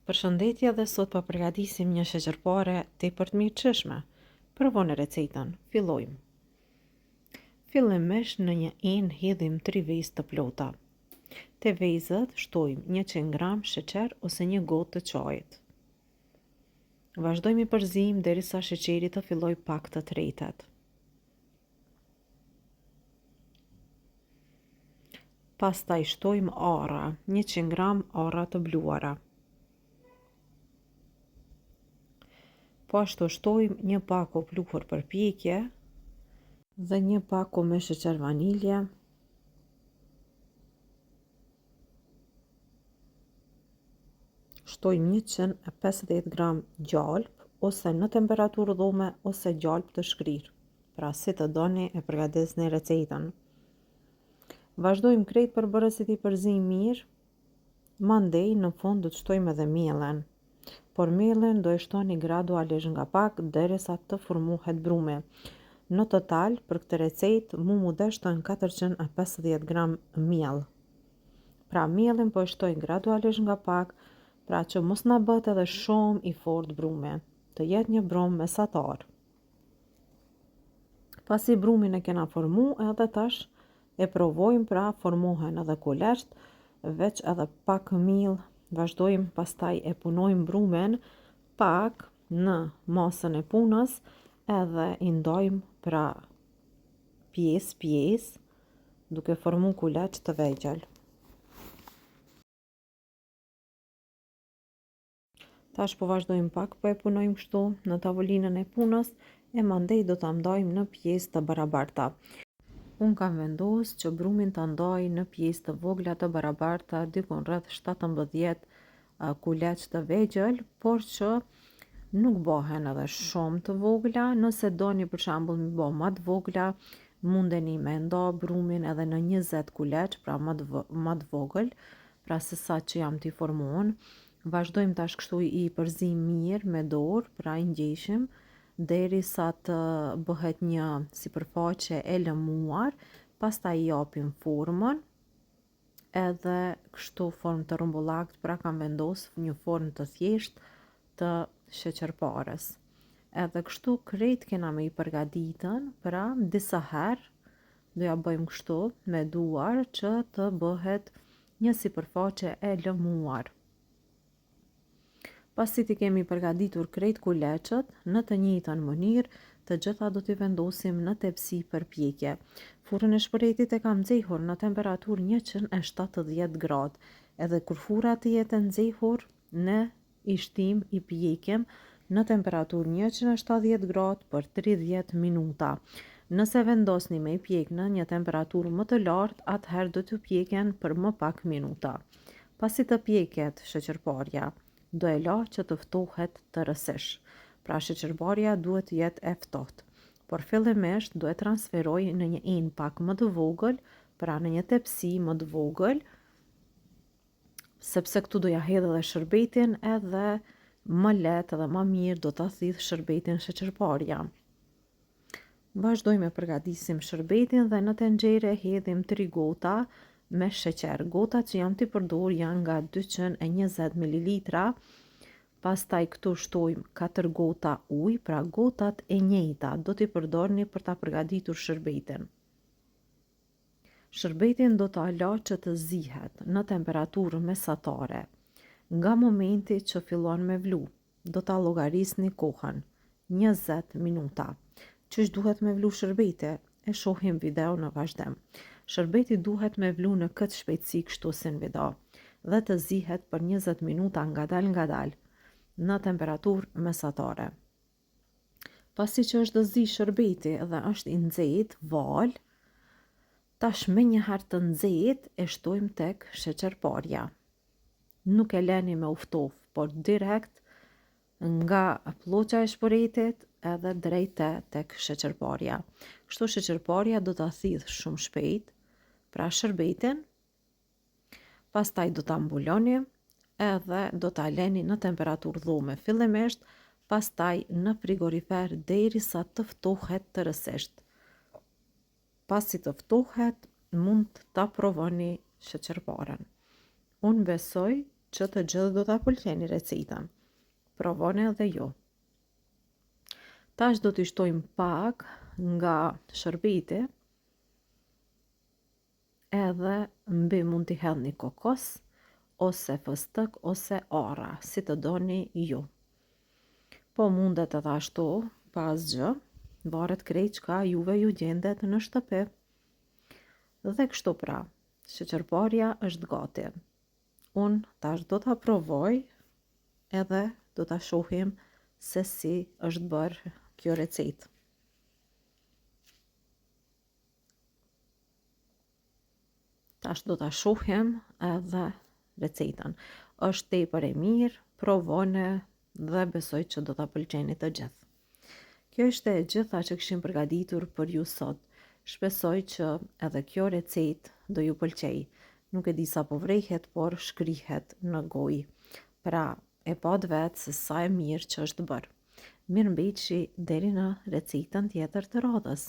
Përshëndetje dhe sot po përgatisim një sheqerpare tepër të mjaftueshme. Provoni recetën. Fillojmë. Fillimisht në një enë hedhim 3 vezë të plota. Te vezët shtojmë 100 gram sheqer ose një gotë të çajit. Vazhdojmë i përzim derisa sheqeri të fillojë pak të tretet. Pastaj shtojmë arra, 100 gram arra të bluara. Po ashtu shtojmë një paku pluhur për pjekje dhe një paku me sheqer vanilje. Shtojmë 150 gram gjalp ose në temperaturë dhome ose gjalp të shkrirë. Pra si të doni e përgatesni recetën. Vazhdojmë krejt përbërësit i përzim mirë. Mandej në fund do të shtojmë edhe mielin. Por mielin do e shtoni gradualisht nga pak derisa të formohet brumi. Në total për këtë recetë mu deshton 450 gram miell. Pra mielin po e shtoj gradualisht nga pak, pra që mos na bëhet edhe shumë i fortë brumi, të jetë një brum mesatar. Pasi brumin e kena formu edhe tash e provojmë, pra formohen edhe kuleçt, veç edhe pak miell. Vazhdojmë pastaj e punojmë brumin pak në masën e punës edhe i ndajmë pra pjesë duke formu kuleç të vegjël. Tash po vazhdojmë pak po e punojmë kështu në tavolinën e punës e mandej do ta ndajmë në pjesë të barabarta. Unë kam vendosur që brumin të ndaj në pjesë të vogla të barabarta, dikon rreth 17 kuleç të vegjël, por që nuk bëhen edhe shumë të vogla. Nëse doni për shembull mi bë më të vogla, mundeni me nda brumin edhe në 20 kuleç, pra më të vogël, pra se sa që jam t'i formuar. Vazhdojmë tash kështu i përzim mirë me dorë, pra i ngjeshim derisa të bëhet një sipërfaqe e lëmuar, pastaj i japim formën. Edhe kështu formë të rrumbullakt, pra kam vendosur një formë të thjeshtë të sheqerpares. Edhe kështu krejt kena me i përgatitën, pra disa herë do ja bëjmë kështu me duar që të bëhet një sipërfaqe e lëmuar. Pasi ti kemi përgatitur krejt kuleçët, në të njëjtën mënyrë, të gjitha do t'i vendosim në tepsi për pjekje. Furrën e shpëretit e kam nxehur në temperaturë 170 gradë, edhe kur furra të jetë e nxehur, ne i shtim i pjekim në temperaturë 170 gradë për 30 minuta. Nëse vendosni me i pjek në një temperaturë më të lartë, atëherë do t'ju pjeken për më pak minuta. Pasi të pjeket sheqerparja, do e la që të ftohet të rësish. Pra sheqerparja duhet të jetë e ftohtë. Por fillimisht do e transferoj në një enë pak më të vogël, pra në një tepsi më të vogël, sepse këtu do ja hedh edhe shërbetin edhe më lehtë edhe më mirë do ta thith shërbetin sheqerparja. Vazhdojmë e përgatisim shërbetin dhe në tenxhere hedhim 3 gota me sheqer. Gotat që jam t'i përdor janë nga 220 ml. Pastaj këtu shtojmë 4 gota ujë, pra gotat e njëjta do t'i përdorni për ta përgatitur shërbetin. Shërbetin do ta la që të zihet në temperaturë mesatare. Nga momenti që fillon me vlu, do ta llogarisni kohën 20 minuta. Çish duhet me vlu shërbeti? E shohim video në vazhdim. Shërbeti duhet me vlu në këtë shpejtësi kështu si në video dhe të zihet për 20 minuta ngadal në temperaturë mesatare. Pasi që është zi shërbeti dhe është i nxehtë, val, tash me një herë të nxehtë e shtojmë tek sheqerparja. Nuk e leni me uftof, por direkt nga ploqa e shpëretit edhe drejte tek sheqerparja. Kështu sheqerparja do ta thith shumë shpejt, pra shërbetin, pastaj do ta mbuloni edhe do ta leni në temperaturë dhome fillimisht, pastaj në frigorifer derisa të ftohet të rësisht. Pasi të ftohet, mund ta provoni sheqerparen. Unë besoj që të gjithë do t'a pëlqeni recetën. Provoni edhe ju. Tash do t'i shtojmë pak nga shërbeti, edhe mbi mund t'i hedhni kokos, ose fëstëk, ose arra, si të doni ju. Po mundet edhe ashtu, pa asgjë, varet krejt çka juve ju gjendet në shtëpi. Dhe kështu pra, sheqerparja është gati. Unë tash do t'a provoj, edhe do t'a shohim se si është bërë kjo recetë. Tash do t'a shohim edhe recetën. Është tepër e mirë, provone dhe besoj që do t'a pëlqeni të gjithë. Kjo ishte e gjitha që kishim përgatitur për ju sot. Shpresoj që edhe kjo recetë do ju pëlqej. Nuk e di sa po vrehet, por shkrihet në gojë. Pra, e pat vetë se sa e mirë që është bërë. Mirëmbëjtshi deri në recetën tjetër të radhës.